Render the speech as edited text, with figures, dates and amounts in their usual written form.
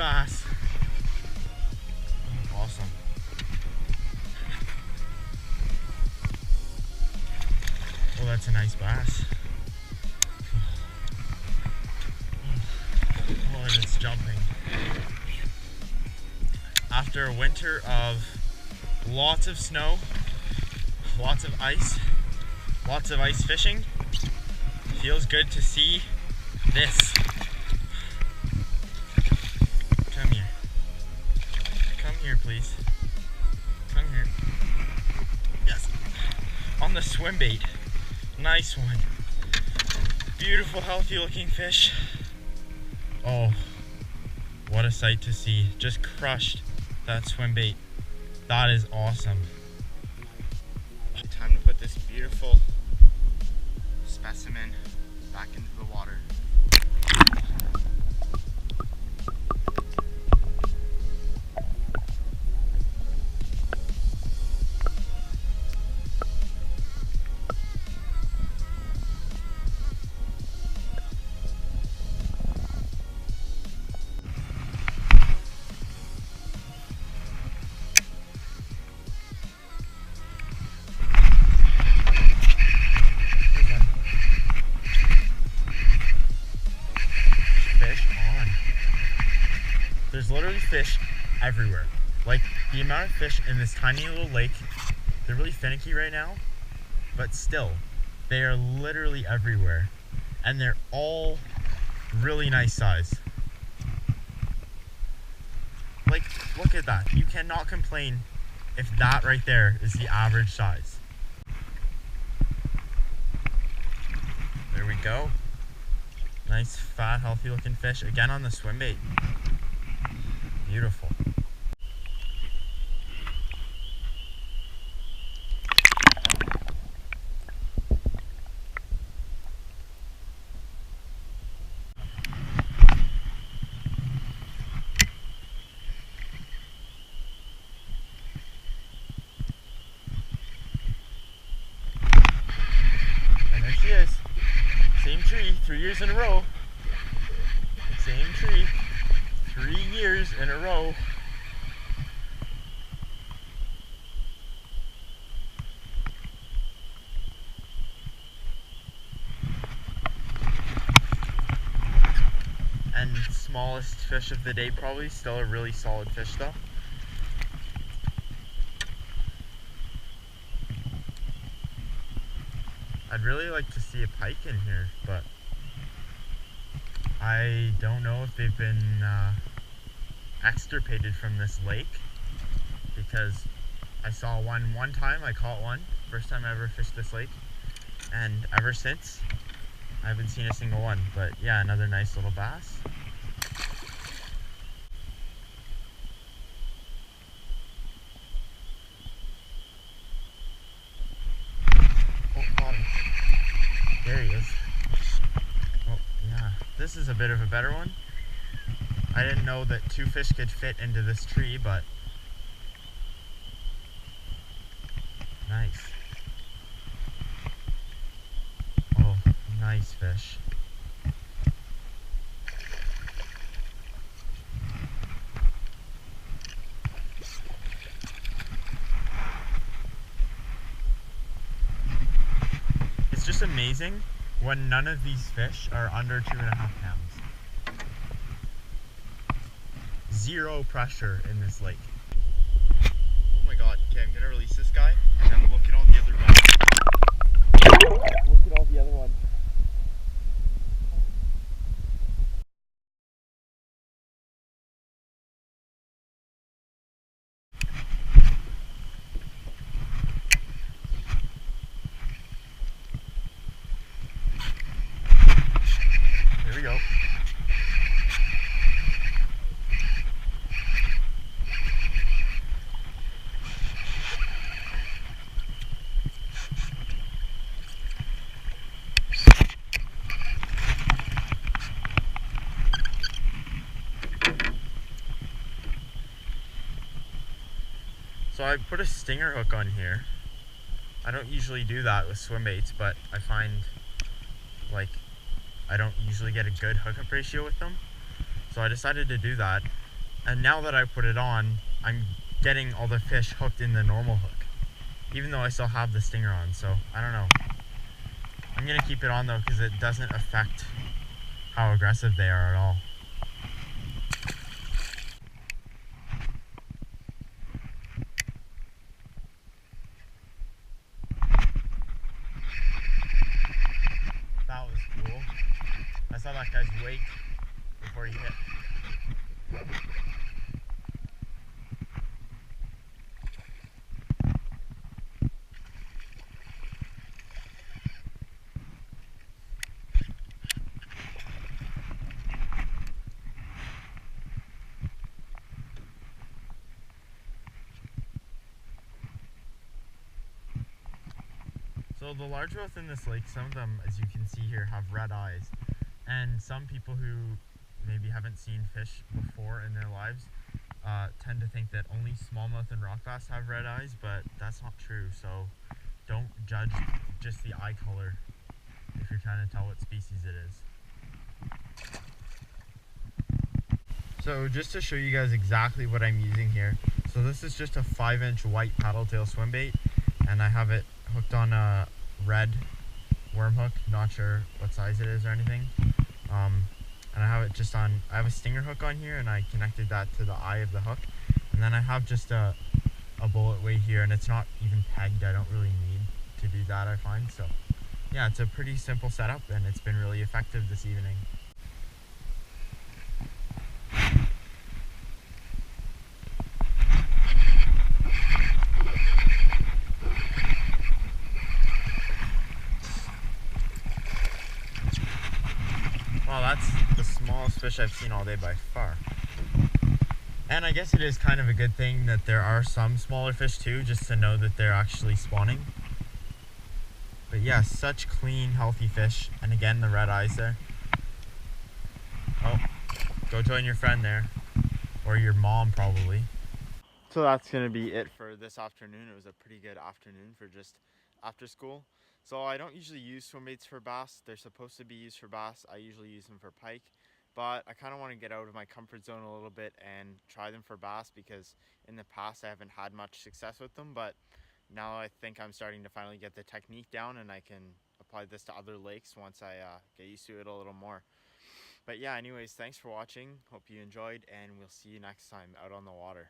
bass. Awesome. Oh, that's a nice bass. Oh, and it's jumping. After a winter of lots of snow, lots of ice fishing, feels good to see this. Come here. Come here, please. Come here. Yes. On the swim bait. Nice one. Beautiful, healthy looking fish. Oh, what a sight to see. Just crushed that swim bait. That is awesome. Time to put this beautiful specimen back into the water. There's literally fish everywhere. Like, the amount of fish in this tiny little lake, they're really finicky right now, but still, they are literally everywhere. And they're all really nice size. Like, look at that. You cannot complain if that right there is the average size. There we go. Nice, fat, healthy looking fish. Again on the swim bait. Beautiful. And there she is. Same tree, 3 years in a row. Same tree. 3 years in a row. And smallest fish of the day, probably. Still a really solid fish though. I'd really like to see a pike in here, but I don't know if they've been extirpated from this lake, because I saw one time. I caught one, first time I ever fished this lake, and ever since I haven't seen a single one. But yeah, another nice little bass. Oh, got him. There he is. Oh yeah, this is a bit of a better one. I didn't know that 2 fish could fit into this tree, but nice. Oh, nice fish. It's just amazing when none of these fish are under 2.5 pounds. Zero pressure in this lake. Oh my god. Okay, I'm gonna release this guy and then look at all the other ones. Look at all the other ones. Here we go. So I put a stinger hook on here. I don't usually do that with swim baits, but I find I don't usually get a good hookup ratio with them. So I decided to do that. And now that I put it on, I'm getting all the fish hooked in the normal hook, even though I still have the stinger on. So I don't know. I'm gonna keep it on though because it doesn't affect how aggressive they are at all. That was cool. I saw that guy's wake before he hit. So the largemouth in this lake, some of them, as you can see here, have red eyes. And some people who maybe haven't seen fish before in their lives tend to think that only smallmouth and rock bass have red eyes, but that's not true. So don't judge just the eye color if you're trying to tell what species it is. So just to show you guys exactly what I'm using here. So this is just a 5-inch white paddletail swim bait, and I have it hooked on a red worm hook, not sure what size it is or anything. And I have it just on, I have a stinger hook on here, and I connected that to the eye of the hook. And then I have just a bullet weight here, and it's not even pegged. I don't really need to do that, I find. So yeah, it's a pretty simple setup, and it's been really effective this evening. Well, that's the smallest fish I've seen all day by far. And I guess it is kind of a good thing that there are some smaller fish too, just to know that they're actually spawning. But yeah, such clean, healthy fish. And again, the red eyes there. Oh, go join your friend there. Or your mom, probably. So that's going to be it for this afternoon. It was a pretty good afternoon for just after school. So I don't usually use swim baits for bass. They're supposed to be used for bass. I usually use them for pike. But I kind of want to get out of my comfort zone a little bit and try them for bass, because in the past I haven't had much success with them. But now I think I'm starting to finally get the technique down, and I can apply this to other lakes once I get used to it a little more. But yeah, anyways, thanks for watching. Hope you enjoyed, and we'll see you next time out on the water.